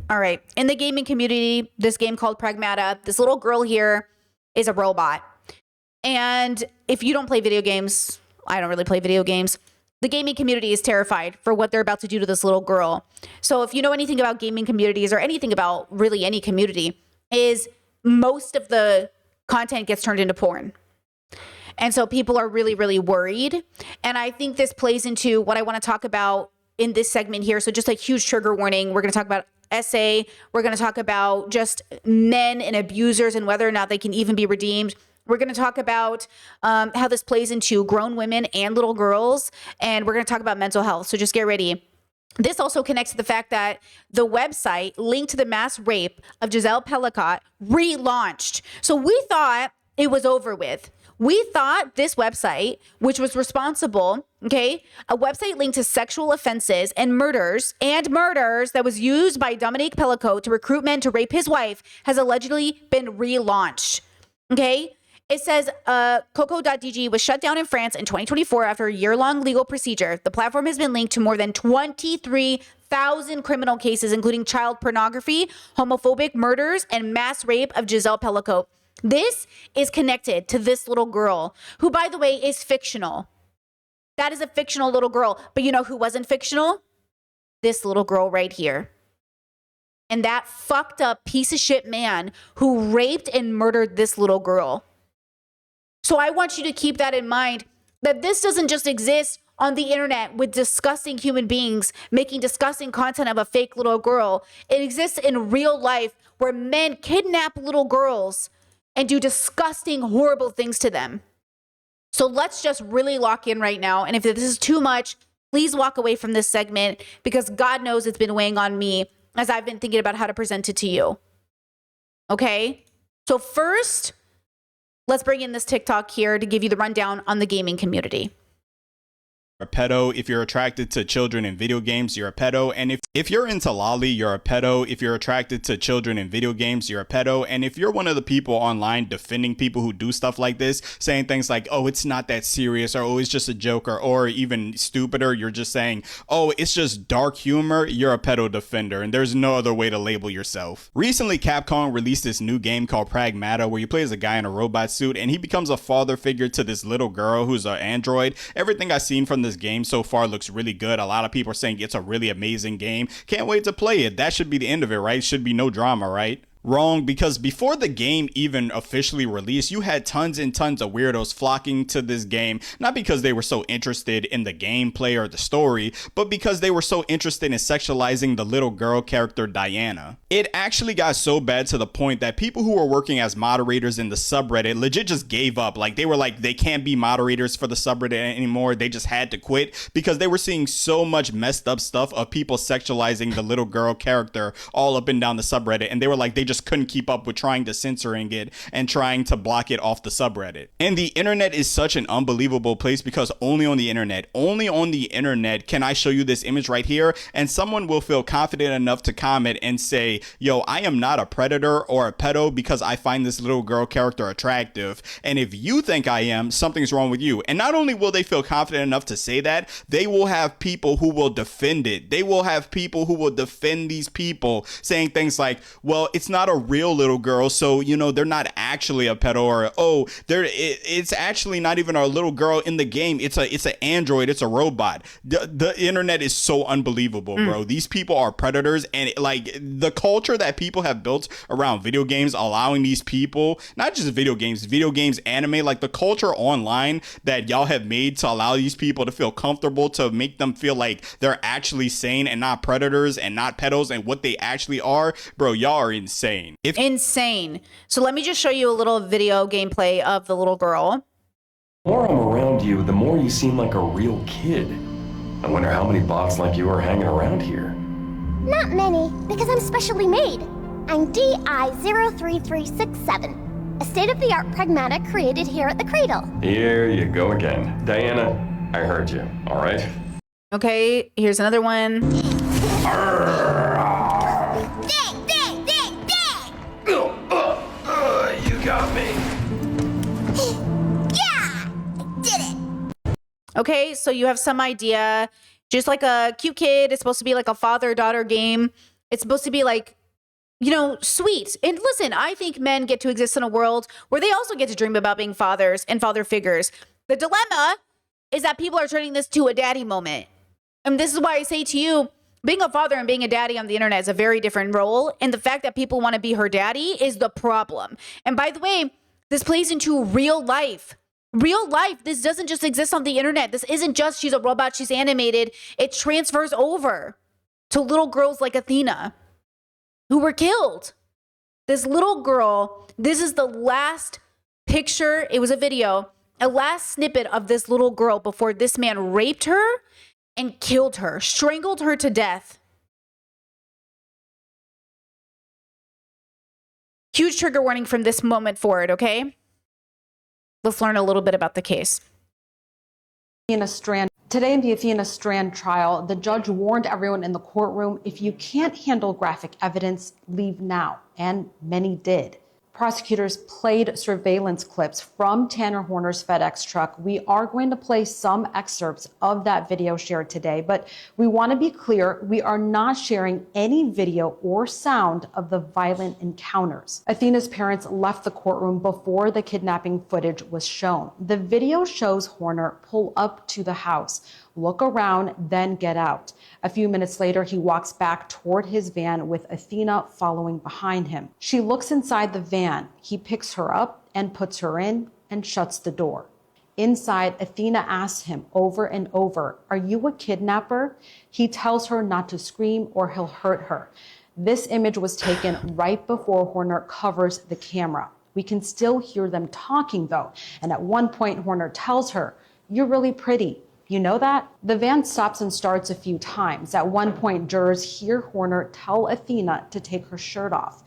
All right. In the gaming community, this game called Pragmata, this little girl here is a robot. And if you don't play video games, I don't really play video games. The gaming community is terrified for what they're about to do to this little girl. So if you know anything about gaming communities or anything about really any community, is most of the content gets turned into porn. And so people are really, really worried. And I think this plays into what I want to talk about in this segment here. So just a huge trigger warning. We're going to talk about SA. We're going to talk about just men and abusers and whether or not they can even be redeemed. We're going to talk about how this plays into grown women and little girls. And we're going to talk about mental health. So just get ready. This also connects to the fact that the website linked to the mass rape of Giselle Pellicott relaunched. So we thought it was over with. We thought this website, which was responsible, okay, a website linked to sexual offenses and murders that was used by Dominique Pellicott to recruit men to rape his wife, has allegedly been relaunched, okay? It says Coco.dg was shut down in France in 2024 after a year-long legal procedure. The platform has been linked to more than 23,000 criminal cases, including child pornography, homophobic murders, and mass rape of Giselle Pellicott. This is connected to this little girl, who, by the way, is fictional. That is a fictional little girl. But you know who wasn't fictional? This little girl right here. And that fucked up piece of shit man who raped and murdered this little girl. So I want you to keep that in mind, that this doesn't just exist on the internet with disgusting human beings making disgusting content of a fake little girl. It exists in real life where men kidnap little girls and do disgusting, horrible things to them. So let's just really lock in right now. And if this is too much, please walk away from this segment, because God knows it's been weighing on me as I've been thinking about how to present it to you. Okay? So first, let's bring in this TikTok here to give you the rundown on the gaming community. A pedo. If you're attracted to children in video games, you're a pedo. And if you're into lolly, you're a pedo. If you're attracted to children in video games, you're a pedo. And if you're one of the people online defending people who do stuff like this, saying things like, oh, it's not that serious, or oh, it's just a joke, or even stupider, you're just saying, oh, it's just dark humor, you're a pedo defender, and there's no other way to label yourself. Recently, Capcom released this new game called Pragmata, where you play as a guy in a robot suit, and he becomes a father figure to this little girl who's an android. Everything I've seen from this game so far looks really good. A lot of people are saying it's a really amazing game. Can't wait to play it. That should be the end of it, right? Should be no drama, right? Wrong, because before the game even officially released, you had tons and tons of weirdos flocking to this game, not because they were so interested in the gameplay or the story, but because they were so interested in sexualizing the little girl character Diana. It actually got so bad to the point that people who were working as moderators in the subreddit legit just gave up. Like, they were like, they can't be moderators for the subreddit anymore. They just had to quit because they were seeing so much messed up stuff of people sexualizing the little girl character all up and down the subreddit, and they were like, they just couldn't keep up with trying to censoring it and trying to block it off the subreddit. And the internet is such an unbelievable place, because only on the internet can I show you this image right here, and someone will feel confident enough to comment and say, yo, I am not a predator or a pedo because I find this little girl character attractive. And if you think I am, something's wrong with you. And not only will they feel confident enough to say that, they will have people who will defend it. They will have people who will defend these people, saying things like, well, it's not a real little girl, so you know, they're not actually a pedo, or oh, it's actually not even a little girl in the game, it's an android, it's a robot. The internet is so unbelievable, bro. These people are predators, and like the culture that people have built around video games, allowing these people, not just video games, anime, like the culture online that y'all have made to allow these people to feel comfortable, to make them feel like they're actually sane and not predators and not pedos and what they actually are, bro, y'all are insane. Insane. So let me just show you a little video gameplay of the little girl. The more I'm around you, the more you seem like a real kid. I wonder how many bots like you are hanging around here. Not many, because I'm specially made. I'm DI-03367, a state-of-the-art pragmatic created here at the Cradle. Here you go again. Diana, I heard you, all right? Okay, here's another one. You got me. Yeah! I did it! Okay, so you have some idea. Just like a cute kid, it's supposed to be like a father-daughter game. It's supposed to be like sweet. And listen, I think men get to exist in a world where they also get to dream about being fathers and father figures. The dilemma is that people are turning this to a daddy moment. And this is why I say to you, being a father and being a daddy on the internet is a very different role. And the fact that people want to be her daddy is the problem. And by the way, this plays into real life. Real life. This doesn't just exist on the internet. This isn't just she's a robot, she's animated. It transfers over to little girls like Athena who were killed. This little girl, this is the last picture. It was a video, a last snippet of this little girl before this man raped her and killed her, strangled her to death. Huge trigger warning from this moment forward, okay? Let's learn a little bit about the case. Athena Strand. Today in the Athena Strand trial, the judge warned everyone in the courtroom, if you can't handle graphic evidence, leave now. And many did. Prosecutors played surveillance clips from Tanner Horner's FedEx truck. We are going to play some excerpts of that video shared today, but we want to be clear, we are not sharing any video or sound of the violent encounters. Athena's parents left the courtroom before the kidnapping footage was shown. The video shows Horner pull up to the house, look around, then get out. A few minutes later, he walks back toward his van with Athena following behind him. She looks inside the van. He picks her up and puts her in and shuts the door. Inside, Athena asks him over and over, "Are you a kidnapper?" He tells her not to scream or he'll hurt her. This image was taken right before Horner covers the camera. We can still hear them talking though. And at one point, Horner tells her, "You're really pretty. You know that?" The van stops and starts a few times. At one point, jurors hear Horner tell Athena to take her shirt off.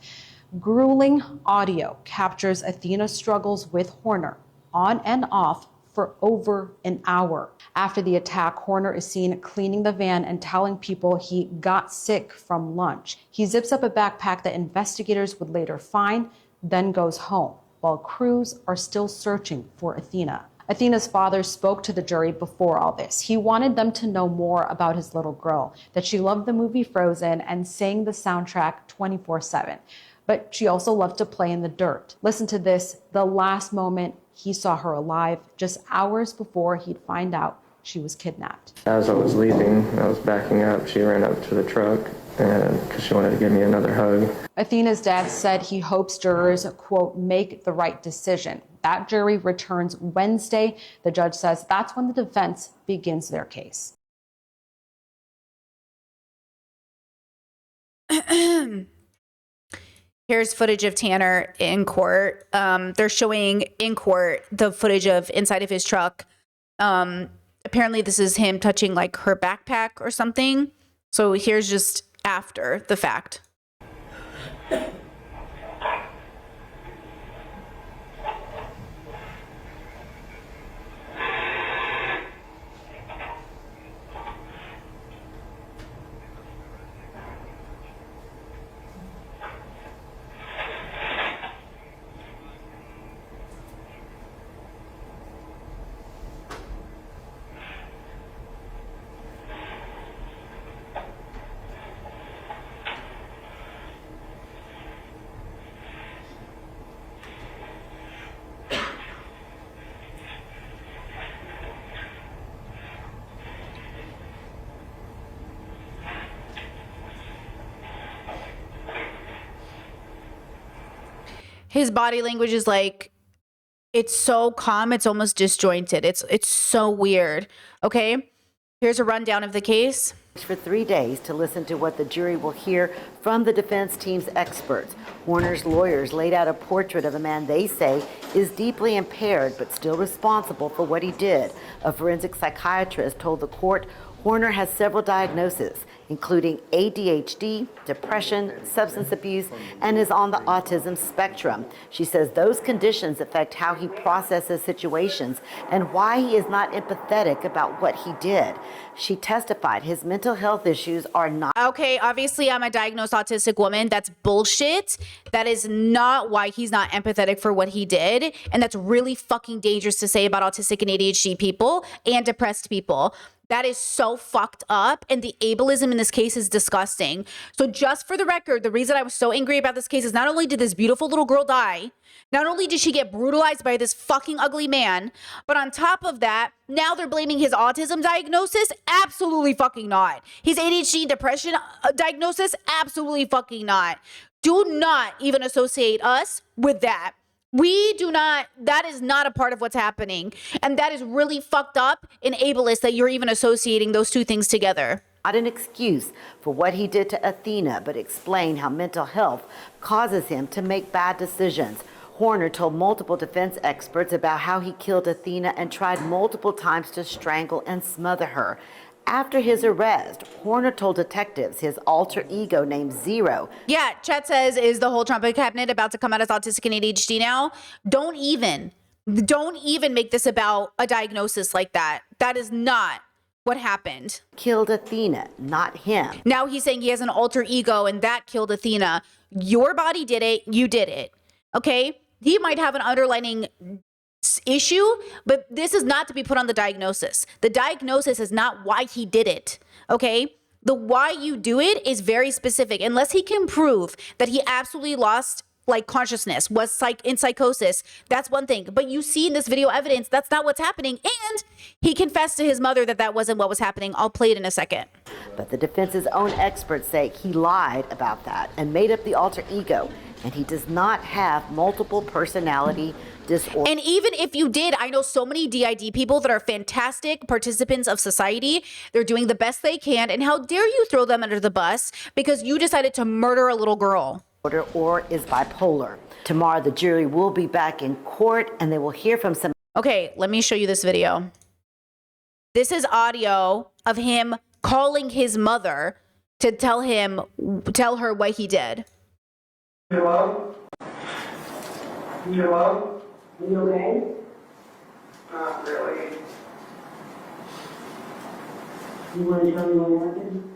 Grueling audio captures Athena's struggles with Horner on and off for over an hour. After the attack, Horner is seen cleaning the van and telling people he got sick from lunch. He zips up a backpack that investigators would later find, then goes home, while crews are still searching for Athena. Athena's father spoke to the jury before all this. He wanted them to know more about his little girl, that she loved the movie Frozen and sang the soundtrack 24/7. But she also loved to play in the dirt. Listen to this, the last moment he saw her alive, just hours before he'd find out she was kidnapped. As I was leaving, I was backing up, she ran up to the truck because she wanted to give me another hug. Athena's dad said he hopes jurors, quote, make the right decision. That jury returns Wednesday. The judge says that's when the defense begins their case. Here's footage of Tanner in court. They're showing in court the footage of inside of his truck. Apparently this is him touching like her backpack or something. So here's just after the fact. His body language is like, it's so calm, it's almost disjointed. It's so weird. Okay, here's a rundown of the case. For 3 days to listen to what the jury will hear from the defense team's experts. Horner's lawyers laid out a portrait of a man they say is deeply impaired but still responsible for what he did. A forensic psychiatrist told the court Horner has several diagnoses, including ADHD, depression, substance abuse, and is on the autism spectrum. She says those conditions affect how he processes situations and why he is not empathetic about what he did. She testified his mental health issues are not... Okay, obviously I'm a diagnosed autistic woman. That's bullshit. That is not why he's not empathetic for what he did. And that's really fucking dangerous to say about autistic and ADHD people and depressed people. That is so fucked up. And the ableism in this case is disgusting. So just for the record, the reason I was so angry about this case is not only did this beautiful little girl die, not only did she get brutalized by this fucking ugly man, but on top of that, now they're blaming his autism diagnosis? Absolutely fucking not. His ADHD depression diagnosis? Absolutely fucking not. Do not even associate us with that. We do not, that is not a part of what's happening. And that is really fucked up and ableist that you're even associating those two things together. Not an excuse for what he did to Athena, but explain how mental health causes him to make bad decisions. Horner told multiple defense experts about how he killed Athena and tried multiple times to strangle and smother her. After his arrest, Horner told detectives his alter ego named Zero. Yeah, Chet says, is the whole Trump cabinet about to come out as autistic and ADHD now? Don't even make this about a diagnosis like that. That is not what happened. Killed Athena, not him. Now he's saying he has an alter ego and that killed Athena. Your body did it. You did it. Okay? He might have an underlying issue, but this is not to be put on the diagnosis. The diagnosis is not why he did it. Okay? The why you do it is very specific. Unless he can prove that he absolutely lost consciousness, was in psychosis, that's one thing. But you see in this video evidence, that's not what's happening. And he confessed to his mother that that wasn't what was happening. I'll play it in a second. But the defense's own experts say he lied about that and made up the alter ego. And he does not have multiple personality disorder. And even if you did, I know so many DID people that are fantastic participants of society. They're doing the best they can. And how dare you throw them under the bus because you decided to murder a little girl? Or is bipolar. Tomorrow, the jury will be back in court and they will hear from some. Okay, let me show you this video. This is audio of him calling his mother to tell her what he did. Hello? Hello? You okay? Not really. You want to tell me what happened?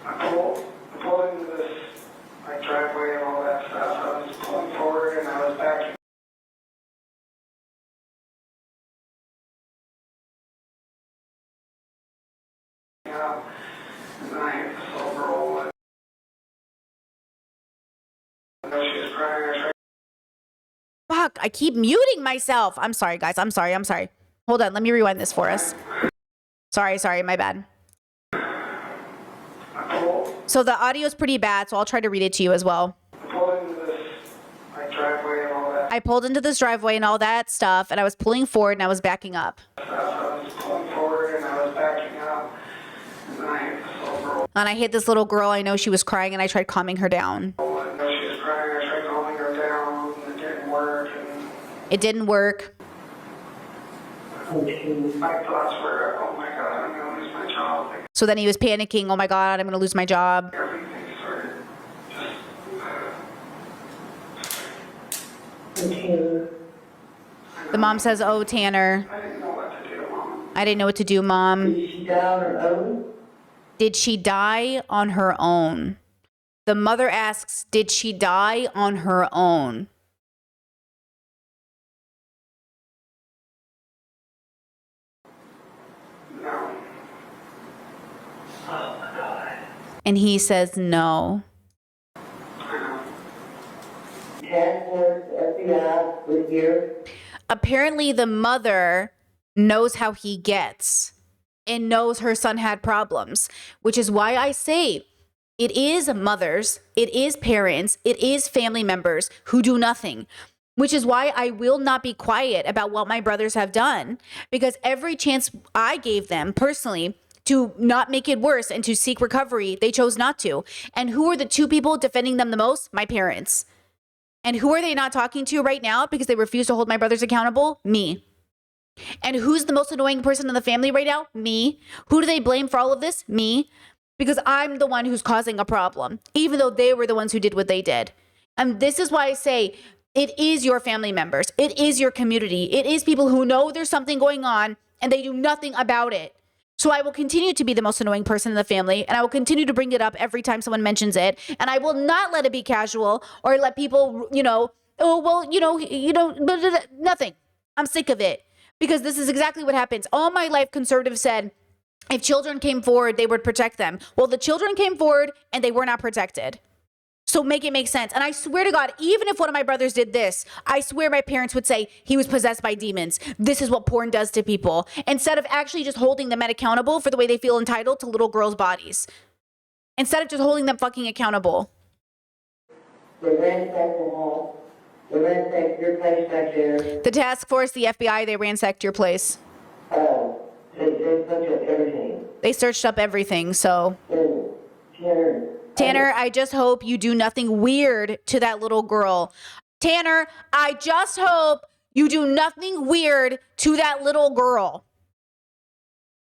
I pulled into this driveway and all that stuff. I was pulling forward and I was backing up. And then I hit the silver roll. I know she was crying. I tried. Fuck, I keep muting myself. I'm sorry, guys. I'm sorry. Hold on, let me rewind this for us. Sorry, my bad. So the audio is pretty bad, so I'll try to read it to you as well. I pulled into this driveway and all that. I pulled into this driveway and all that stuff, and I was pulling forward and I was backing up. I was pulling forward and I was backing up. And then I hit the silver roll. And I hit this little girl. I know she was crying, and I tried calming her down. I know she was crying. I tried calming her down. It didn't work. And It didn't work. my thoughts were, oh my God, I'm going to lose my job. Like, So then he was panicking. Oh my God, I'm going to lose my job. everything started The mom says, oh, Tanner, I didn't know what to do, Mom. I didn't know what to do, Mom. Did she die on her own? Did she die on her own? The mother asks, did she die on her own? No. And he says, no. Task force, FBI, was here. Apparently the mother knows how he gets and knows her son had problems, which is why I say it is mothers, it is parents, it is family members who do nothing, which is why I will not be quiet about what my brothers have done, because every chance I gave them personally to not make it worse and to seek recovery, they chose not to. And who are the two people defending them the most? My parents. And who are they not talking to right now because they refuse to hold my brothers accountable? Me. And who's the most annoying person in the family right now? Me. Who do they blame for all of this? Me. Because I'm the one who's causing a problem, even though they were the ones who did what they did. And this is why I say it is your family members. It is your community. It is people who know there's something going on and they do nothing about it. So I will continue to be the most annoying person in the family, and I will continue to bring it up every time someone mentions it. And I will not let it be casual or let people, oh, well, nothing. I'm sick of it because this is exactly what happens. All my life, conservatives said if children came forward, they would protect them. Well, the children came forward and they were not protected. So make it make sense. And I swear to God, even if one of my brothers did this, I swear my parents would say he was possessed by demons. This is what porn does to people. Instead of actually just holding the men accountable for the way they feel entitled to little girls' bodies. Instead of just holding them fucking accountable. They ransacked the house. They ransacked your place back there. The task force, the FBI, they ransacked your place. They searched up everything. They searched up everything, so. Tanner, I just hope you do nothing weird to that little girl. Tanner, I just hope you do nothing weird to that little girl.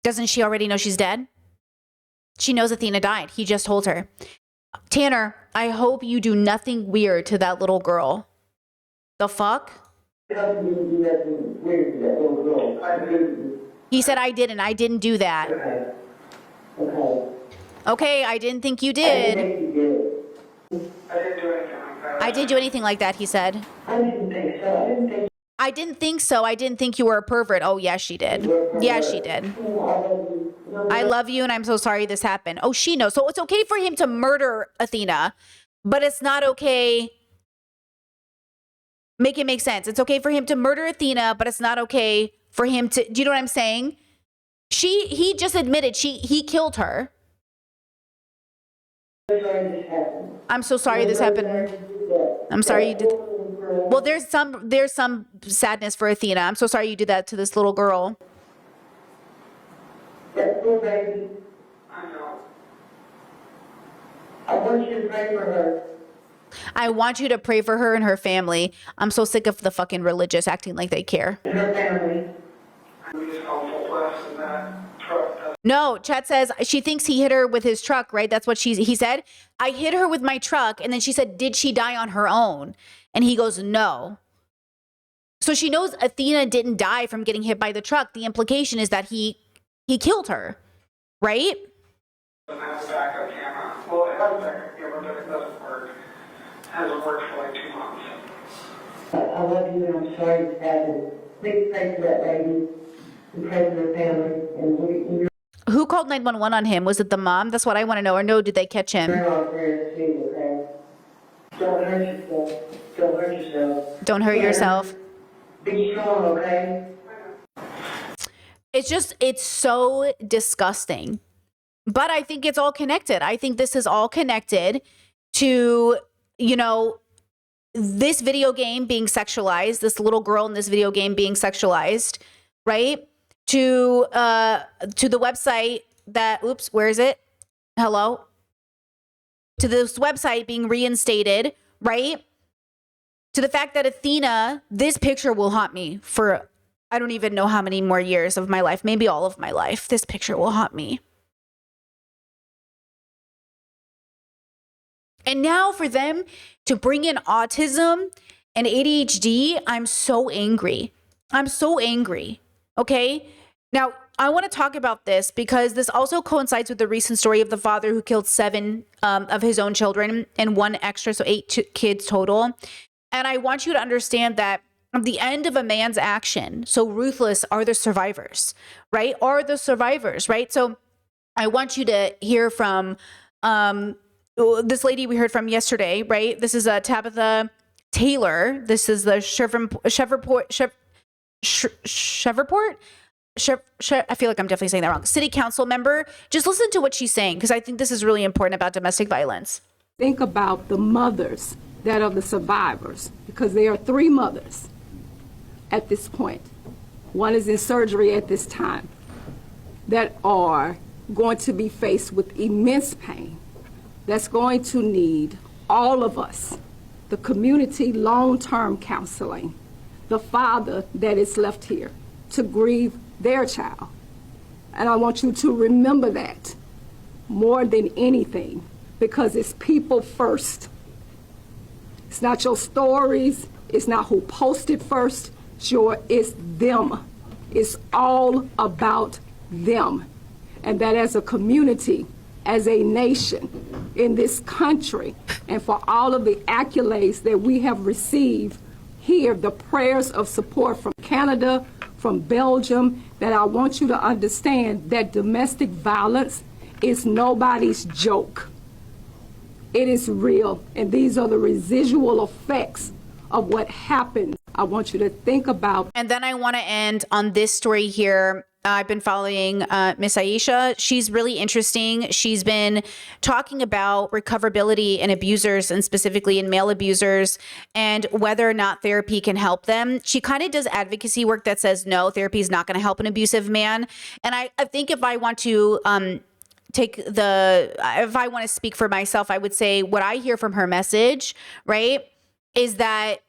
Doesn't she already know she's dead? She knows Athena died. He just told her. Tanner, I hope you do nothing weird to that little girl. The fuck? He said I didn't. I didn't do that. Okay, I didn't think you did. I didn't do anything like that. I didn't do anything like that, he said. I didn't think so. I didn't think so. I didn't think you were a pervert. Oh, yes, she did. Yeah, she did. I love you, and I'm so sorry this happened. Oh, she knows. So it's okay for him to murder Athena, but it's not okay. Make it make sense. It's okay for him to murder Athena, but it's not okay for him to, do you know what I'm saying? He just admitted he killed her. I'm so sorry this happened. I'm sorry you did. Well, there's some sadness for Athena. I'm so sorry you did that to this little girl. That poor baby. I know. I want you to pray for her. I want you to pray for her and her family. I'm so sick of the fucking religious acting like they care. And her family. We just awful less than that truck. No, Chat says she thinks he hit her with his truck, right? That's what he said. I hit her with my truck. And then she said, did she die on her own? And he goes, no. So she knows Athena didn't die from getting hit by the truck. The implication is that he killed her, right? It doesn't have a backup camera. Well, it has a backup camera, but it doesn't work. It hasn't worked for like 2 months. I love you and I'm sorry this happened. Please pray for that baby and pray for her family. And Who called 911 on him? Was it the mom? That's what I want to know. Or no, did they catch him? we're all prayers too, okay? Don't hurt yourself. Don't hurt yourself. Don't hurt yourself. Be strong, okay? It's so disgusting. But I think it's all connected. I think this is all connected to, you know, this video game being sexualized, this little girl in this video game being sexualized, right? To the website that, oops, where is it? Hello? To this website being reinstated, right? To the fact that Athena, this picture will haunt me for, I don't even know how many more years of my life, maybe all of my life. This picture will haunt me. And now for them to bring in autism and ADHD, I'm so angry. I'm so angry. Okay? Now, I want to talk about this because this also coincides with the recent story of the father who killed 7 of his own children and 1 extra, so 8 kids total. And I want you to understand that at the end of a man's action, so ruthless are the survivors, right? Are the survivors, right? So I want you to hear from this lady we heard from yesterday, right? This is Tabitha Taylor. This is the Shreveport. I feel like I'm definitely saying that wrong. City council member. Just listen to what she's saying because I think this is really important about domestic violence. Think about the mothers that are the survivors, because there are 3 mothers at this point. One is in surgery at this time that are going to be faced with immense pain. That's going to need all of us, the community long-term counseling, the father that is left here to grieve their child. And I want you to remember that more than anything, because it's people first. It's not your stories, it's not who posted first, it's them. It's all about them. And that as a community, as a nation in this country, and for all of the accolades that we have received here, the prayers of support from Canada, from Belgium, that I want you to understand that domestic violence is nobody's joke. It is real, and these are the residual effects of what happens. I want you to think about. And then I want to end on this story here. I've been following Miss Aisha. She's really interesting. She's been talking about recoverability in abusers, and specifically in male abusers, and whether or not therapy can help them. She kind of does advocacy work that says, no, therapy is not going to help an abusive man. And I think if I want to if I want to speak for myself, I would say what I hear from her message, right, is that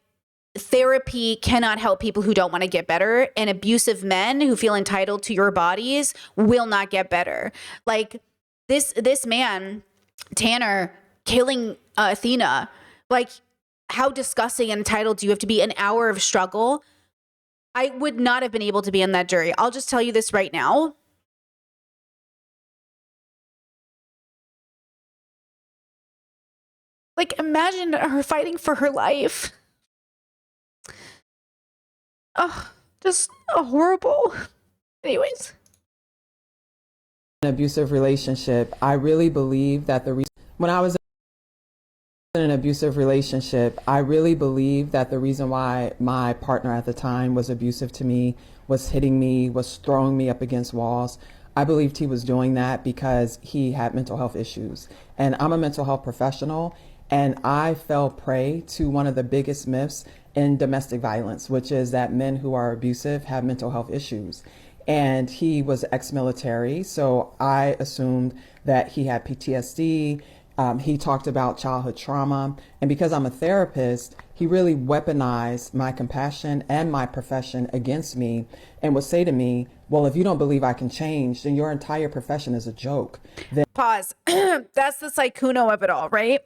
therapy cannot help people who don't want to get better, and abusive men who feel entitled to your bodies will not get better. Like this man, Tanner, killing Athena, like, how disgusting and entitled do you have to be? An hour of struggle. I would not have been able to be in that jury. I'll just tell you this right now. Like, imagine her fighting for her life. Oh, just horrible. Anyways. An abusive relationship, I really believe that when I was in an abusive relationship, I really believe that the reason why my partner at the time was abusive to me, was hitting me, was throwing me up against walls. I believed he was doing that because he had mental health issues. And I'm a mental health professional, and I fell prey to one of the biggest myths in domestic violence, which is that men who are abusive have mental health issues. And he was ex-military, so I assumed that he had PTSD. He talked about childhood trauma. And because I'm a therapist, he really weaponized my compassion and my profession against me and would say to me, well, if you don't believe I can change, then your entire profession is a joke. Pause. That's the psychuno of it all, right?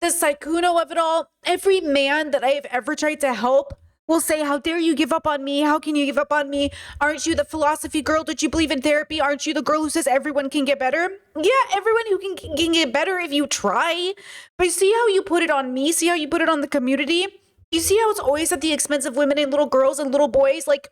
The psychuno of it all. Every man that I have ever tried to help will say, how dare you give up on me? How can you give up on me? Aren't you the philosophy girl? Did you believe in therapy? Aren't you the girl who says everyone can get better? Yeah, everyone who can get better if you try. But see how you put it on me? See how you put it on the community? You see how it's always at the expense of women and little girls and little boys? Like,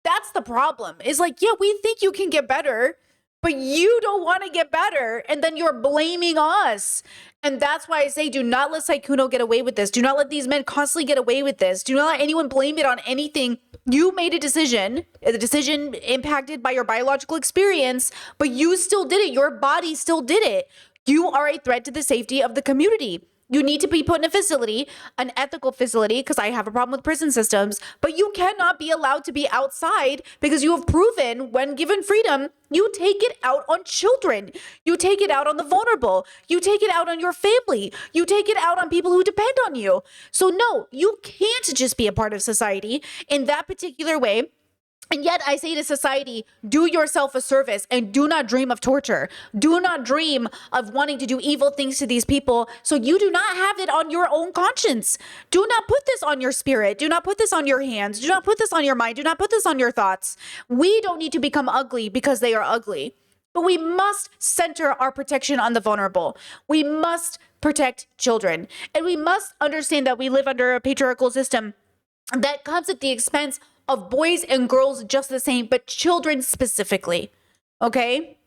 that's the problem. Is like, yeah, we think you can get better, but you don't want to get better. And then you're blaming us. And that's why I say, do not let Saikuno get away with this. Do not let these men constantly get away with this. Do not let anyone blame it on anything. You made a decision, the decision impacted by your biological experience, but you still did it. Your body still did it. You are a threat to the safety of the community. You need to be put in a facility, an ethical facility, because I have a problem with prison systems, but you cannot be allowed to be outside because you have proven when given freedom, you take it out on children. You take it out on the vulnerable. You take it out on your family. You take it out on people who depend on you. So no, you can't just be a part of society in that particular way. And yet I say to society, do yourself a service and do not dream of torture. Do not dream of wanting to do evil things to these people so you do not have it on your own conscience. Do not put this on your spirit. Do not put this on your hands. Do not put this on your mind. Do not put this on your thoughts. We don't need to become ugly because they are ugly. But we must center our protection on the vulnerable. We must protect children. And we must understand that we live under a patriarchal system that comes at the expense of boys and girls just the same, but children specifically. Okay?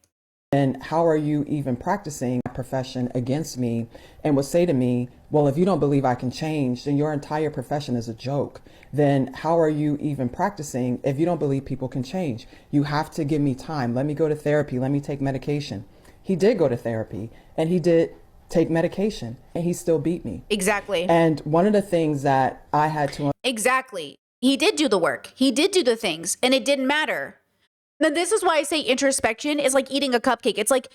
And how are you even practicing my profession against me? And would say to me, well, if you don't believe I can change, then your entire profession is a joke. Then how are you even practicing if you don't believe people can change? You have to give me time. Let me go to therapy. Let me take medication. He did go to therapy and he did take medication and he still beat me. Exactly. And one of the things that I had to... Exactly. He did do the work. He did do the things, and it didn't matter. Now, this is why I say introspection is like eating a cupcake. It's like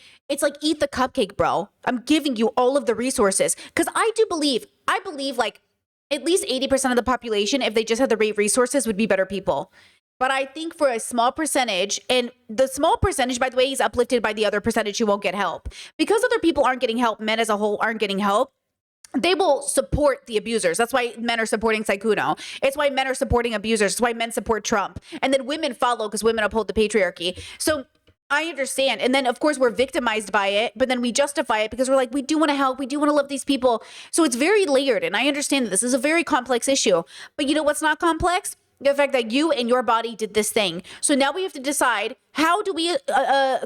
eat the cupcake, bro. I'm giving you all of the resources because I believe like at least 80% of the population, if they just had the right resources, would be better people. But I think for a small percentage, and the small percentage, by the way, is uplifted by the other percentage who won't get help. Because other people aren't getting help, men as a whole aren't getting help, they will support the abusers. That's why men are supporting Saikuno. It's why men are supporting abusers. It's why men support Trump. And then women follow because women uphold the patriarchy. So I understand. And then, of course, we're victimized by it, but then we justify it because we're like, we do want to help. We do want to love these people. So it's very layered. And I understand that this is a very complex issue. But you know what's not complex? The fact that you and your body did this thing. So now we have to decide, how do we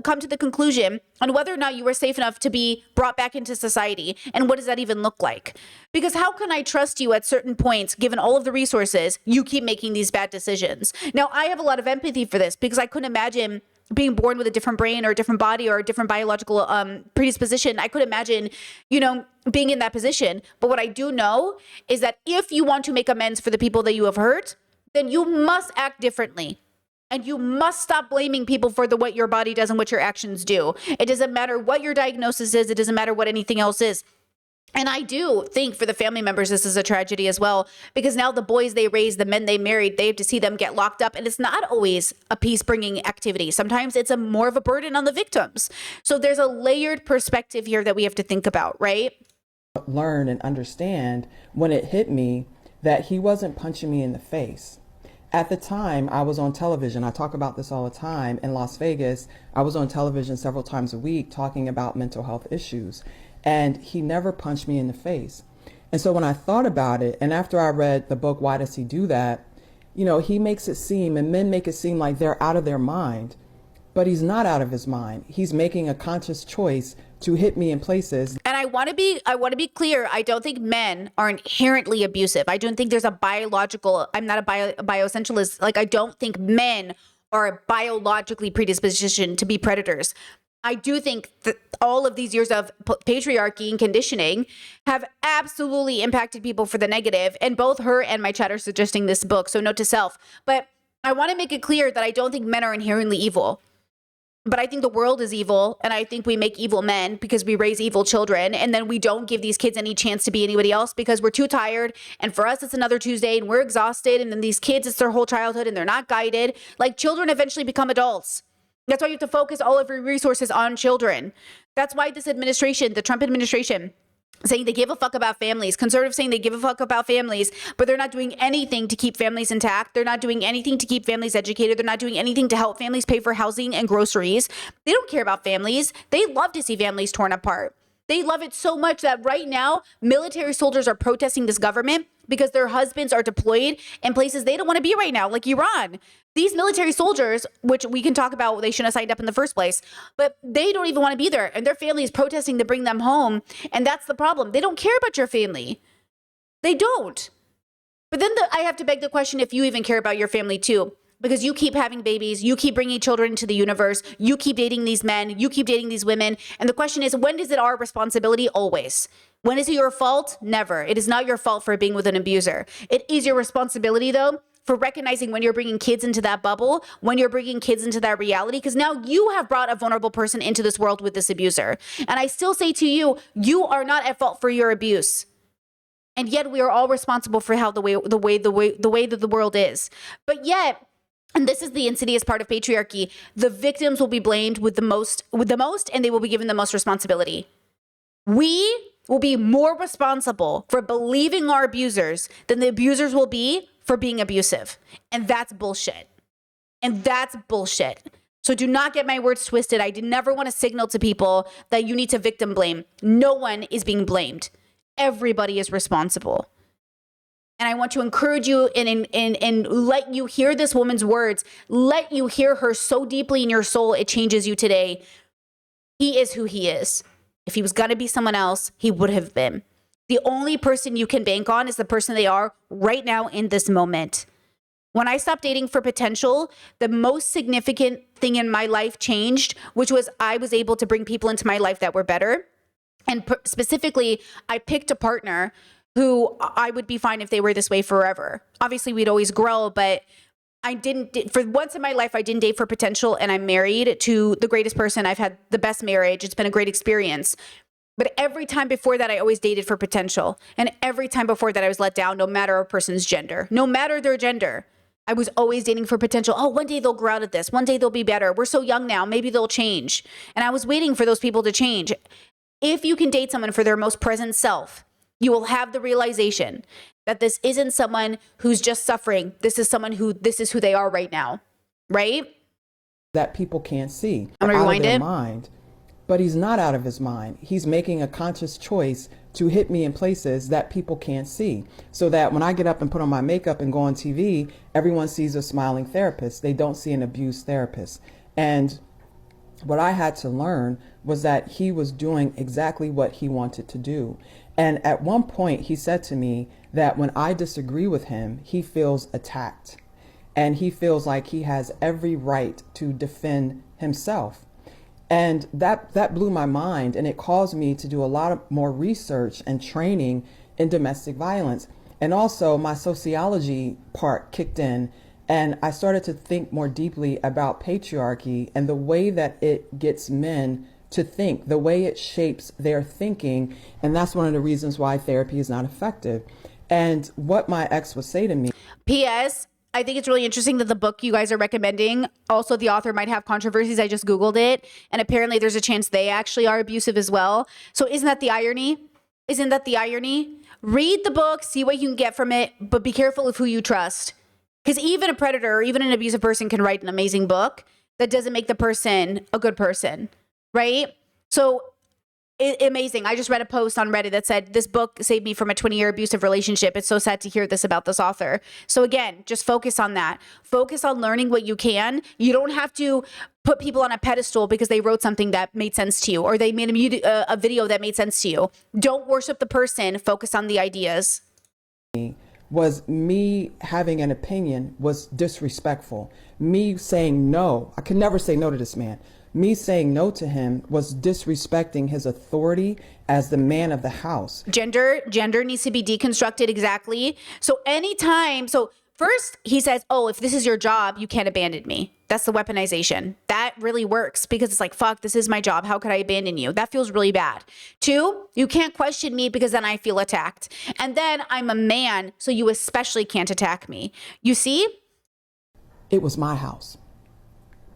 come to the conclusion on whether or not you were safe enough to be brought back into society? And what does that even look like? Because how can I trust you at certain points, given all of the resources, you keep making these bad decisions? Now, I have a lot of empathy for this because I couldn't imagine being born with a different brain or a different body or a different biological predisposition. I could imagine, being in that position. But what I do know is that if you want to make amends for the people that you have hurt, then you must act differently. And you must stop blaming people for what your body does and what your actions do. It doesn't matter what your diagnosis is. It doesn't matter what anything else is. And I do think for the family members, this is a tragedy as well, because now the boys they raised, the men they married, they have to see them get locked up. And it's not always a peace-bringing activity. Sometimes it's more of a burden on the victims. So there's a layered perspective here that we have to think about, right? Learn and understand when it hit me that he wasn't punching me in the face. At the time, I was on television. I talk about this all the time. In Las Vegas, I was on television several times a week talking about mental health issues. And he never punched me in the face. And so when I thought about it, and after I read the book, Why Does He Do That? He makes it seem, and men make it seem like they're out of their mind. But he's not out of his mind. He's making a conscious choice to hit me in places. And I want to be clear. I don't think men are inherently abusive. I don't think there's a biological, I'm not a bioessentialist. Like, I don't think men are biologically predispositioned to be predators. I do think that all of these years of patriarchy and conditioning have absolutely impacted people for the negative. And both her and my chat are suggesting this book. So note to self. But I want to make it clear that I don't think men are inherently evil. But I think the world is evil, and I think we make evil men because we raise evil children, and then we don't give these kids any chance to be anybody else because we're too tired, and for us, it's another Tuesday, and we're exhausted, and then these kids, it's their whole childhood, and they're not guided. Like, children eventually become adults. That's why you have to focus all of your resources on children. That's why this administration, the Trump administration, saying they give a fuck about families, conservatives saying they give a fuck about families, but they're not doing anything to keep families intact. They're not doing anything to keep families educated. They're not doing anything to help families pay for housing and groceries. They don't care about families. They love to see families torn apart. They love it so much that right now, military soldiers are protesting this government because their husbands are deployed in places they don't want to be right now, like Iran. These military soldiers, which we can talk about, they shouldn't have signed up in the first place, but they don't even want to be there. And their family is protesting to bring them home. And that's the problem. They don't care about your family. They don't. But then I have to beg the question if you even care about your family too. Because you keep having babies, you keep bringing children into the universe, you keep dating these men, you keep dating these women. And the question is, when is it our responsibility? Always. When is it your fault? Never. It is not your fault for being with an abuser. It is your responsibility, though, for recognizing when you're bringing kids into that bubble, when you're bringing kids into that reality, because now you have brought a vulnerable person into this world with this abuser. And I still say to you, you are not at fault for your abuse. And yet we are all responsible for how the way that the world is. But yet, and this is the insidious part of patriarchy, the victims will be blamed with the most, and they will be given the most responsibility. We will be more responsible for believing our abusers than the abusers will be for being abusive. And that's bullshit. So do not get my words twisted. I did never want to signal to people that you need to victim blame. No one is being blamed. Everybody is responsible. And I want to encourage you and let you hear this woman's words. Let you hear her so deeply in your soul, it changes you today. He is who he is. If he was going to be someone else, he would have been. The only person you can bank on is the person they are right now in this moment. When I stopped dating for potential, the most significant thing in my life changed, which was I was able to bring people into my life that were better. And specifically, I picked a partner who I would be fine if they were this way forever. Obviously, we'd always grow, but for once in my life, I didn't date for potential, and I'm married to the greatest person. I've had the best marriage. It's been a great experience. But every time before that, I always dated for potential. And every time before that, I was let down, no matter a person's gender, no matter their gender. I was always dating for potential. Oh, one day they'll grow out of this. One day they'll be better. We're so young now. Maybe they'll change. And I was waiting for those people to change. If you can date someone for their most present self, you will have the realization that this isn't someone who's just suffering. This is someone this is who they are right now, right? that people can't see. I'm gonna Out of rewind their it. mind. But he's not out of his mind. He's making a conscious choice to hit me in places that people can't see. So that when I get up and put on my makeup and go on TV, everyone sees a smiling therapist. They don't see an abused therapist. And what I had to learn was that he was doing exactly what he wanted to do. And at one point, he said to me that when I disagree with him, he feels attacked. And he feels like he has every right to defend himself. And that blew my mind, and it caused me to do a lot of more research and training in domestic violence. And also my sociology part kicked in, and I started to think more deeply about patriarchy and the way that it gets men to think, the way it shapes their thinking. And that's one of the reasons why therapy is not effective. And what my ex would say to me. P.S. I think it's really interesting that the book you guys are recommending, also the author might have controversies. I just Googled it, and apparently there's a chance they actually are abusive as well. So isn't that the irony? Isn't that the irony? Read the book, see what you can get from it, but be careful of who you trust. Because even a predator or even an abusive person can write an amazing book. That doesn't make the person a good person, right? So amazing. I just read a post on Reddit that said, this book saved me from a 20-year abusive relationship. It's so sad to hear this about this author. So again, just focus on that. Focus on learning what you can. You don't have to put people on a pedestal because they wrote something that made sense to you or they made a video that made sense to you. Don't worship the person. Focus on the ideas. Was me having an opinion was disrespectful. Me saying no, I could never say no to this man. Me saying no to him was disrespecting his authority as the man of the house. Gender needs to be deconstructed. Exactly. So first he says, oh, if this is your job, you can't abandon me. That's the weaponization. That really works because it's like, fuck, this is my job. How could I abandon you? That feels really bad. 2, you can't question me because then I feel attacked. And then I'm a man, so you especially can't attack me. You see? It was my house.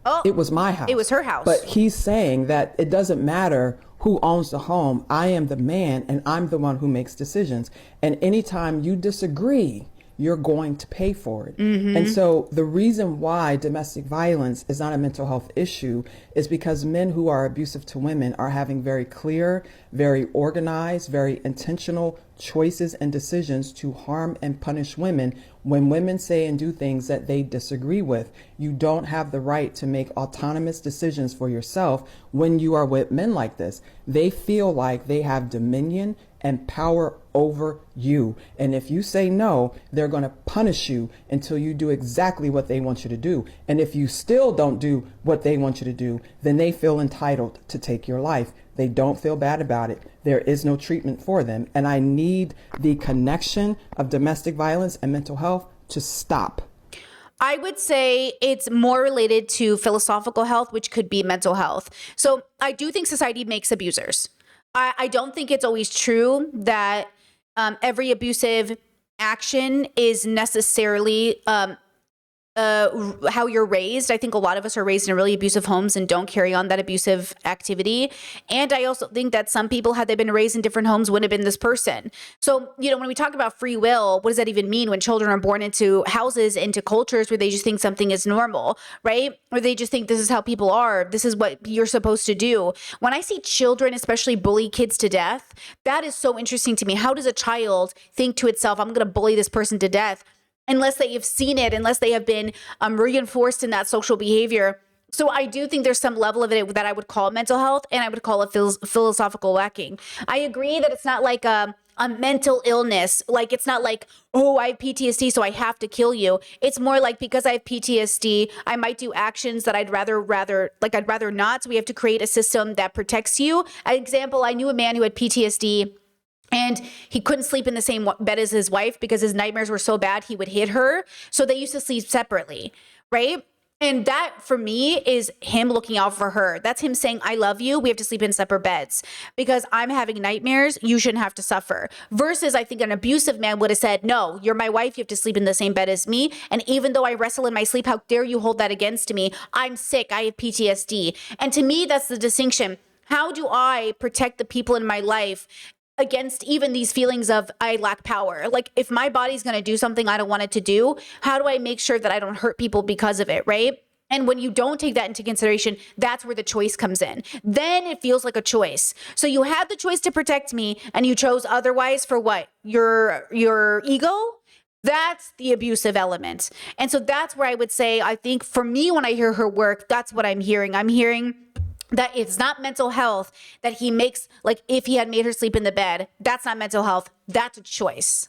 Oh, it was my house. It was her house. But he's saying that it doesn't matter who owns the home. I am the man and I'm the one who makes decisions. And anytime you disagree, you're going to pay for it. Mm-hmm. And so the reason why domestic violence is not a mental health issue is because men who are abusive to women are having very clear, very organized, very intentional choices and decisions to harm and punish women. When women say and do things that they disagree with, you don't have the right to make autonomous decisions for yourself when you are with men like this. They feel like they have dominion and power over you. And if you say no, they're going to punish you until you do exactly what they want you to do. And if you still don't do what they want you to do, then they feel entitled to take your life. They don't feel bad about it. There is no treatment for them. And I need the connection of domestic violence and mental health to stop. I would say it's more related to philosophical health, which could be mental health. So I do think society makes abusers. I don't think it's always true that every abusive action is necessarily how you're raised. I think a lot of us are raised in really abusive homes and don't carry on that abusive activity. And I also think that some people, had they been raised in different homes, wouldn't have been this person. So, when we talk about free will, what does that even mean when children are born into houses, into cultures where they just think something is normal, right? Or they just think this is how people are. This is what you're supposed to do. When I see children, especially bully kids to death, that is so interesting to me. How does a child think to itself, I'm going to bully this person to death? Unless they have seen it, unless they have been reinforced in that social behavior. So I do think there's some level of it that I would call mental health, and I would call it philosophical lacking. I agree that it's not like a mental illness. Like, it's not like, oh, I have PTSD, so I have to kill you. It's more like, because I have PTSD, I might do actions that I'd rather not. So we have to create a system that protects you. An example, I knew a man who had PTSD, and he couldn't sleep in the same bed as his wife because his nightmares were so bad he would hit her. So they used to sleep separately, right? And that, for me, is him looking out for her. That's him saying, I love you. We have to sleep in separate beds because I'm having nightmares. You shouldn't have to suffer. Versus, I think an abusive man would have said, no, you're my wife. You have to sleep in the same bed as me. And even though I wrestle in my sleep, how dare you hold that against me? I'm sick. I have PTSD. And to me, that's the distinction. How do I protect the people in my life against even these feelings of I lack power? Like, if my body's going to do something I don't want it to do, how do I make sure that I don't hurt people because of it, right? And when you don't take that into consideration, that's where the choice comes in. Then it feels like a choice. So you had the choice to protect me and you chose otherwise for what? Your ego? That's the abusive element. And so that's where I would say, I think for me, when I hear her work, that's what I'm hearing. I'm hearing that it's not mental health that he makes, like if he had made her sleep in the bed, that's not mental health. That's a choice.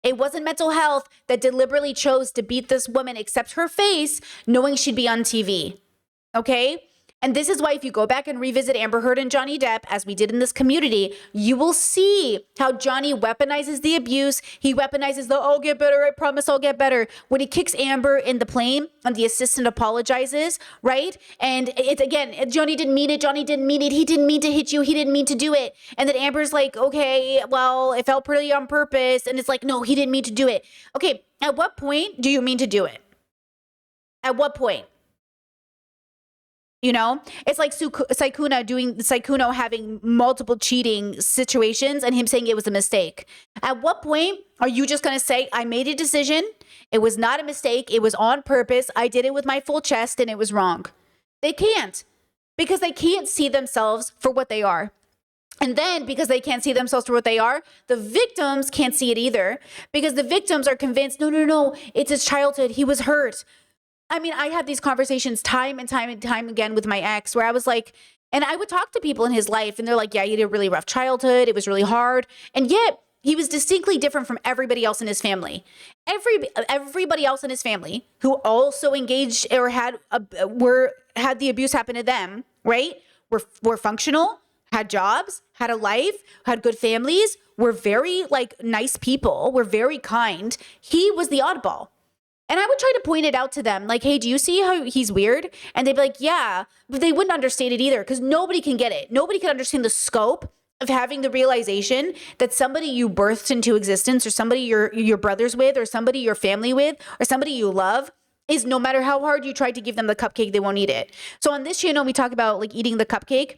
It wasn't mental health that deliberately chose to beat this woman, except her face, knowing she'd be on TV. Okay? And this is why if you go back and revisit Amber Heard and Johnny Depp, as we did in this community, you will see how Johnny weaponizes the abuse. He weaponizes the, I'll get better, I promise I'll get better. When he kicks Amber in the plane and the assistant apologizes, right? And it's again, Johnny didn't mean it. Johnny didn't mean it. He didn't mean to hit you. He didn't mean to do it. And then Amber's like, okay, well, it felt pretty on purpose. And it's like, no, he didn't mean to do it. Okay, at what point do you mean to do it? At what point? You know, it's like Sykkuno having multiple cheating situations and him saying it was a mistake. At what point are you just going to say, I made a decision. It was not a mistake. It was on purpose. I did it with my full chest and it was wrong. They can't, because they can't see themselves for what they are. And then because they can't see themselves for what they are, the victims can't see it either, because the victims are convinced, no, it's his childhood. He was hurt. I mean, I had these conversations time and time again with my ex where I was like, and I would talk to people in his life and they're like, yeah, he had a really rough childhood. It was really hard. And yet he was distinctly different from everybody else in his family. Everybody else in his family who also engaged or had the abuse happen to them, right? Were functional, had jobs, had a life, had good families, were very like nice people, were very kind. He was the oddball. And I would try to point it out to them, like, hey, do you see how he's weird? And they'd be like, yeah, but they wouldn't understand it either, because nobody can get it. Nobody can understand the scope of having the realization that somebody you birthed into existence, or somebody you're brothers with, or somebody you're family with, or somebody you love, is no matter how hard you try to give them the cupcake, they won't eat it. So on this channel, we talk about like eating the cupcake.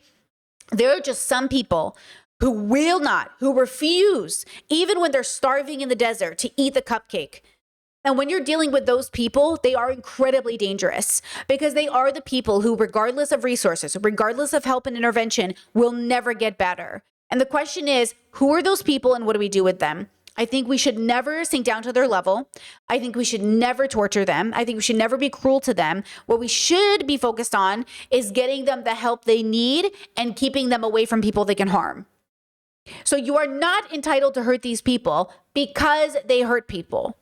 There are just some people who refuse, even when they're starving in the desert, to eat the cupcake. And when you're dealing with those people, they are incredibly dangerous, because they are the people who, regardless of resources, regardless of help and intervention, will never get better. And the question is, who are those people and what do we do with them? I think we should never sink down to their level. I think we should never torture them. I think we should never be cruel to them. What we should be focused on is getting them the help they need and keeping them away from people they can harm. So you are not entitled to hurt these people because they hurt people.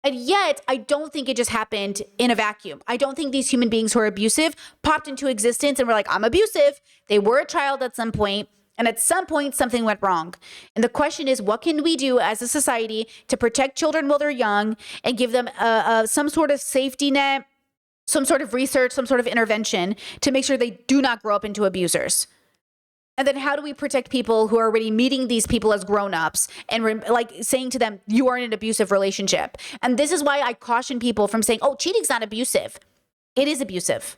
And yet, I don't think it just happened in a vacuum. I don't think these human beings who are abusive popped into existence and were like, I'm abusive. They were a child at some point, and at some point, something went wrong. And the question is, what can we do as a society to protect children while they're young and give them some sort of safety net, some sort of research, some sort of intervention to make sure they do not grow up into abusers? And then how do we protect people who are already meeting these people as grown-ups and like saying to them, you are in an abusive relationship? And this is why I caution people from saying, oh, cheating's not abusive. It is abusive.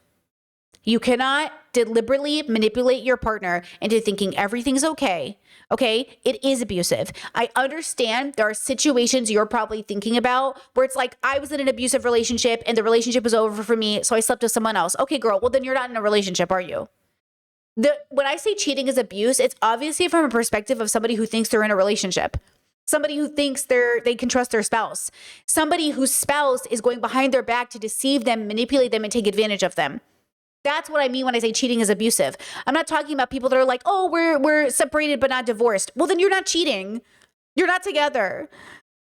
You cannot deliberately manipulate your partner into thinking everything's okay. Okay? It is abusive. I understand there are situations you're probably thinking about where it's like, I was in an abusive relationship and the relationship was over for me, so I slept with someone else. Okay, girl, well then you're not in a relationship, are you? When I say cheating is abuse, it's obviously from a perspective of somebody who thinks they're in a relationship. Somebody who thinks they can trust their spouse. Somebody whose spouse is going behind their back to deceive them, manipulate them, and take advantage of them. That's what I mean when I say cheating is abusive. I'm not talking about people that are like, oh, we're separated but not divorced. Well, then you're not cheating. You're not together.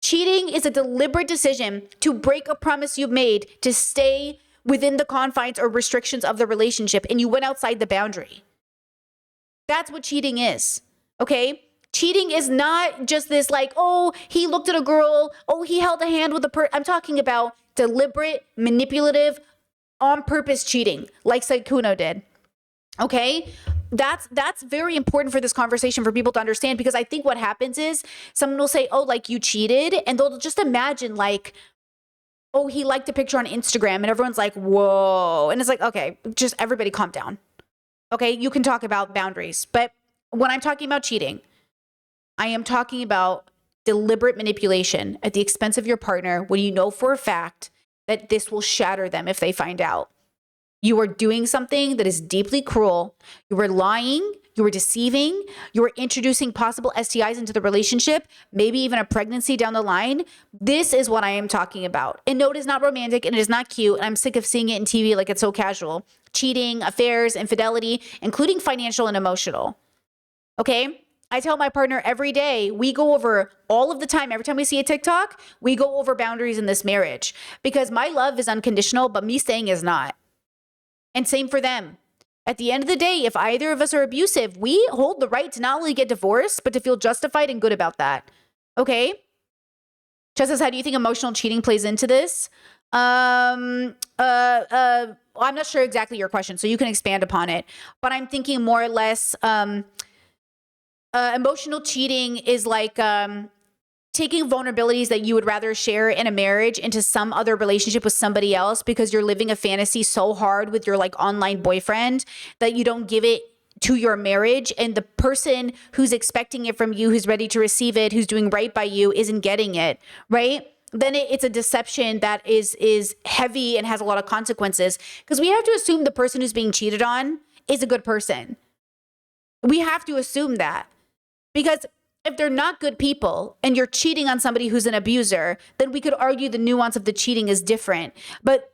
Cheating is a deliberate decision to break a promise you've made to stay within the confines or restrictions of the relationship, and you went outside the boundary. That's what cheating is, okay? Cheating is not just this like, oh, he looked at a girl, oh, he held a hand with a person. I'm talking about deliberate, manipulative, on-purpose cheating, like Sykkuno did, okay? That's very important for this conversation for people to understand, because I think what happens is someone will say, oh, like you cheated, and they'll just imagine like, oh, he liked a picture on Instagram, and everyone's like, whoa. And it's like, okay, just everybody calm down. Okay, you can talk about boundaries, but when I'm talking about cheating, I am talking about deliberate manipulation at the expense of your partner when you know for a fact that this will shatter them if they find out. You are doing something that is deeply cruel. You were lying. You were deceiving. You were introducing possible STIs into the relationship, maybe even a pregnancy down the line. This is what I am talking about. And no, it is not romantic and it is not cute. And I'm sick of seeing it in TV like it's so casual. Cheating, affairs, infidelity, including financial and emotional. Okay? I tell my partner every day, we go over all of the time. Every time we see a TikTok, we go over boundaries in this marriage because my love is unconditional, but me staying is not. And same for them. At the end of the day, if either of us are abusive, we hold the right to not only get divorced, but to feel justified and good about that. Okay? Just says, how do you think emotional cheating plays into this? I'm not sure exactly your question, so you can expand upon it. But I'm thinking more or less, emotional cheating is like taking vulnerabilities that you would rather share in a marriage into some other relationship with somebody else because you're living a fantasy so hard with your like online boyfriend that you don't give it to your marriage, and the person who's expecting it from you, who's ready to receive it, who's doing right by you, isn't getting it, right? Then it's a deception that is heavy and has a lot of consequences because we have to assume the person who's being cheated on is a good person. We have to assume that because if they're not good people and you're cheating on somebody who's an abuser, then we could argue the nuance of the cheating is different. But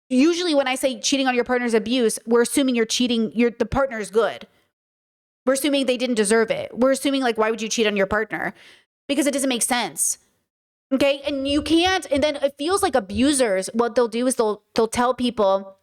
usually when I say cheating on your partner's abuse, we're assuming the partner is good. We're assuming they didn't deserve it. We're assuming like, why would you cheat on your partner? Because it doesn't make sense. Okay. And you can't, and then it feels like abusers, what they'll do is they'll tell people,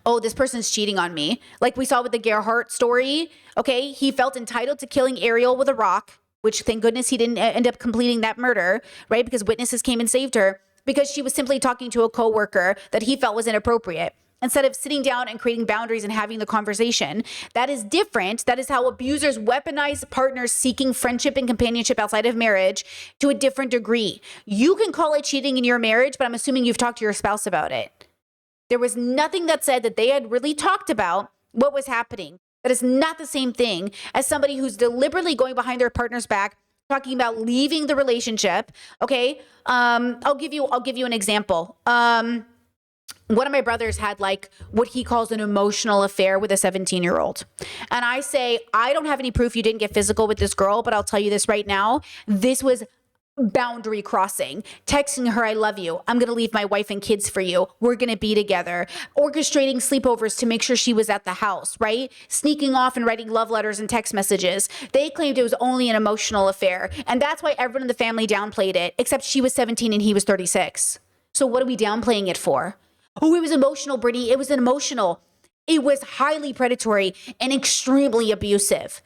oh, this person's cheating on me. Like we saw with the Gerhardt story. Okay. He felt entitled to killing Ariel with a rock, which thank goodness he didn't end up completing that murder, right? Because witnesses came and saved her because she was simply talking to a coworker that he felt was inappropriate. Instead of sitting down and creating boundaries and having the conversation, that is different. That is how abusers weaponize partners seeking friendship and companionship outside of marriage to a different degree. You can call it cheating in your marriage, but I'm assuming you've talked to your spouse about it. There was nothing that said that they had really talked about what was happening. That is not the same thing as somebody who's deliberately going behind their partner's back, talking about leaving the relationship. Okay. I'll give you an example. One of my brothers had like what he calls an emotional affair with a 17-year-old. And I say, I don't have any proof you didn't get physical with this girl, but I'll tell you this right now. This was boundary crossing, texting her, I love you. I'm going to leave my wife and kids for you. We're going to be together. Orchestrating sleepovers to make sure she was at the house, right? Sneaking off and writing love letters and text messages. They claimed it was only an emotional affair. And that's why everyone in the family downplayed it, except she was 17 and he was 36. So what are we downplaying it for? Oh, it was emotional, Brittany. It was emotional. It was highly predatory and extremely abusive.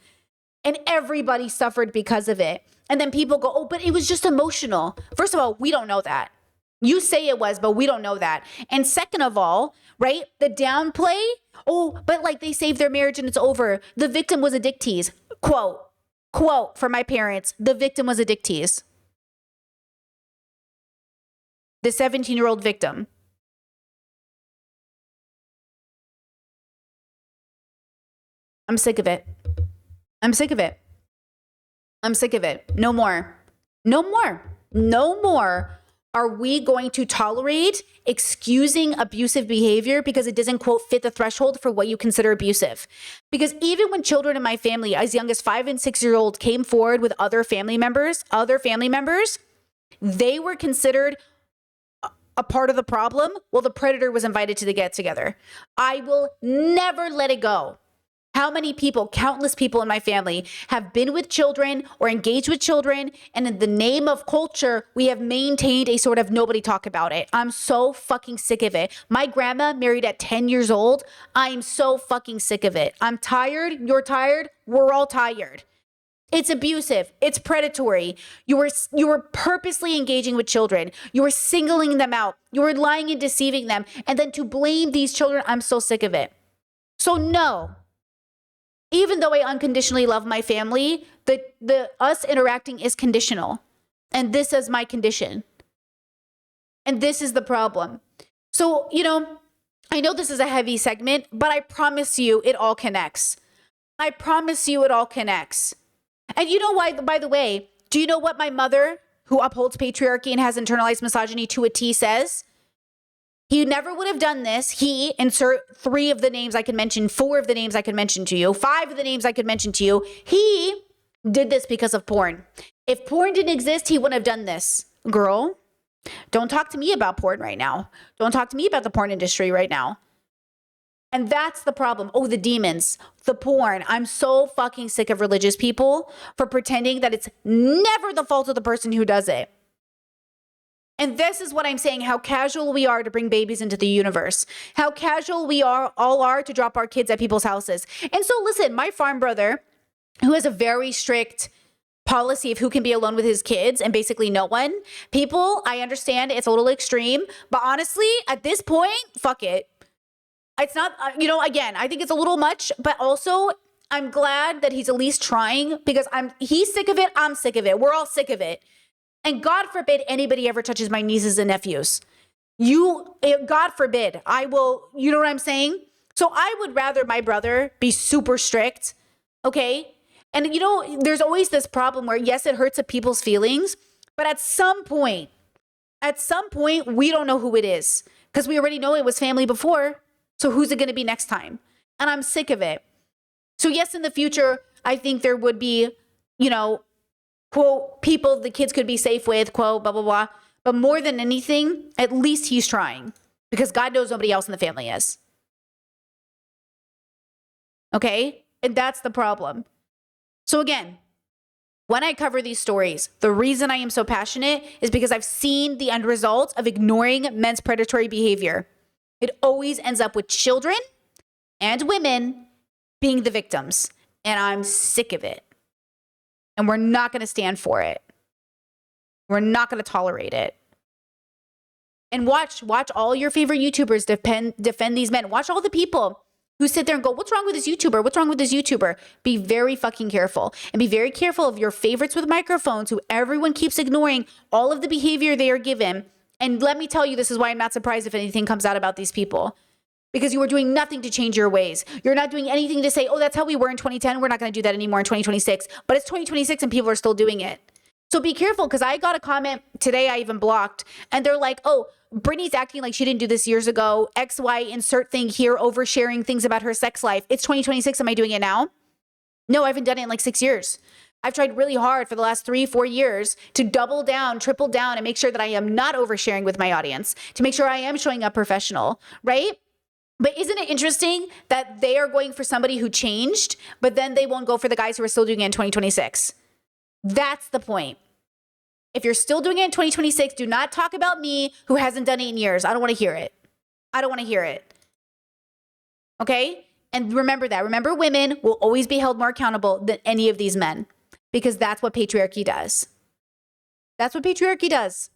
And everybody suffered because of it. And then people go, oh, but it was just emotional. First of all, we don't know that. You say it was, but we don't know that. And second of all, right, the downplay, oh, but like they saved their marriage and it's over. The victim was a dick tease. Quote from my parents, the victim was a dick tease. The 17-year-old victim. I'm sick of it. I'm sick of it. I'm sick of it. No more. No more. No more are we going to tolerate excusing abusive behavior because it doesn't, quote, fit the threshold for what you consider abusive. Because even when children in my family, as young as 5 and 6-year-old, came forward with other family members, they were considered a part of the problem. Well, the predator was invited to the get together. I will never let it go. How many people, countless people in my family, have been with children or engaged with children, and in the name of culture, we have maintained a sort of nobody talk about it. I'm so fucking sick of it. My grandma married at 10 years old. I'm so fucking sick of it. I'm tired. You're tired. We're all tired. It's abusive. It's predatory. You were purposely engaging with children. You were singling them out. You were lying and deceiving them. And then to blame these children, I'm so sick of it. So no. Even though I unconditionally love my family, the us interacting is conditional. And this is my condition. And this is the problem. So, I know this is a heavy segment, but I promise you it all connects. I promise you it all connects. And you know why, by the way, do you know what my mother, who upholds patriarchy and has internalized misogyny to a T, says? He never would have done this. He, insert 3 of the names I could mention, 4 of the names I could mention to you, 5 of the names I could mention to you. He did this because of porn. If porn didn't exist, he wouldn't have done this. Girl, don't talk to me about porn right now. Don't talk to me about the porn industry right now. And that's the problem. Oh, the demons, the porn. I'm so fucking sick of religious people for pretending that it's never the fault of the person who does it. And this is what I'm saying, how casual we are to bring babies into the universe. How casual we all are to drop our kids at people's houses. And so listen, my farm brother, who has a very strict policy of who can be alone with his kids and basically no one. People, I understand it's a little extreme, but honestly, at this point, fuck it. It's not, again, I think it's a little much, but also I'm glad that he's at least trying because he's sick of it. I'm sick of it. We're all sick of it. And God forbid anybody ever touches my nieces and nephews. God forbid, I will, you know what I'm saying? So I would rather my brother be super strict, okay? And there's always this problem where, yes, it hurts people's feelings, but at some point, we don't know who it is because we already know it was family before. So who's it going to be next time? And I'm sick of it. So yes, in the future, I think there would be, quote, people the kids could be safe with, quote, blah, blah, blah. But more than anything, at least he's trying because God knows nobody else in the family is. Okay? And that's the problem. So again, when I cover these stories, the reason I am so passionate is because I've seen the end results of ignoring men's predatory behavior. It always ends up with children and women being the victims. And I'm sick of it. And we're not going to stand for it. We're not going to tolerate it. And watch all your favorite YouTubers defend these men. Watch all the people who sit there and go, what's wrong with this YouTuber? What's wrong with this YouTuber? Be very fucking careful. And be very careful of your favorites with microphones who everyone keeps ignoring all of the behavior they are given. And let me tell you, this is why I'm not surprised if anything comes out about these people. Because you are doing nothing to change your ways. You're not doing anything to say, oh, that's how we were in 2010. We're not going to do that anymore in 2026. But it's 2026 and people are still doing it. So be careful, because I got a comment today I even blocked. And they're like, oh, Brittany's acting like she didn't do this years ago. XY, insert thing here, oversharing things about her sex life. It's 2026. Am I doing it now? No, I haven't done it in like 6 years. I've tried really hard for the last 3-4 years to double down, triple down, and make sure that I am not oversharing with my audience, to make sure I am showing up professional, right? But isn't it interesting that they are going for somebody who changed, but then they won't go for the guys who are still doing it in 2026? That's the point. If you're still doing it in 2026, do not talk about me who hasn't done it in years. I don't want to hear it. I don't want to hear it. Okay? And remember that. Remember, women will always be held more accountable than any of these men, because that's what patriarchy does. That's what patriarchy does.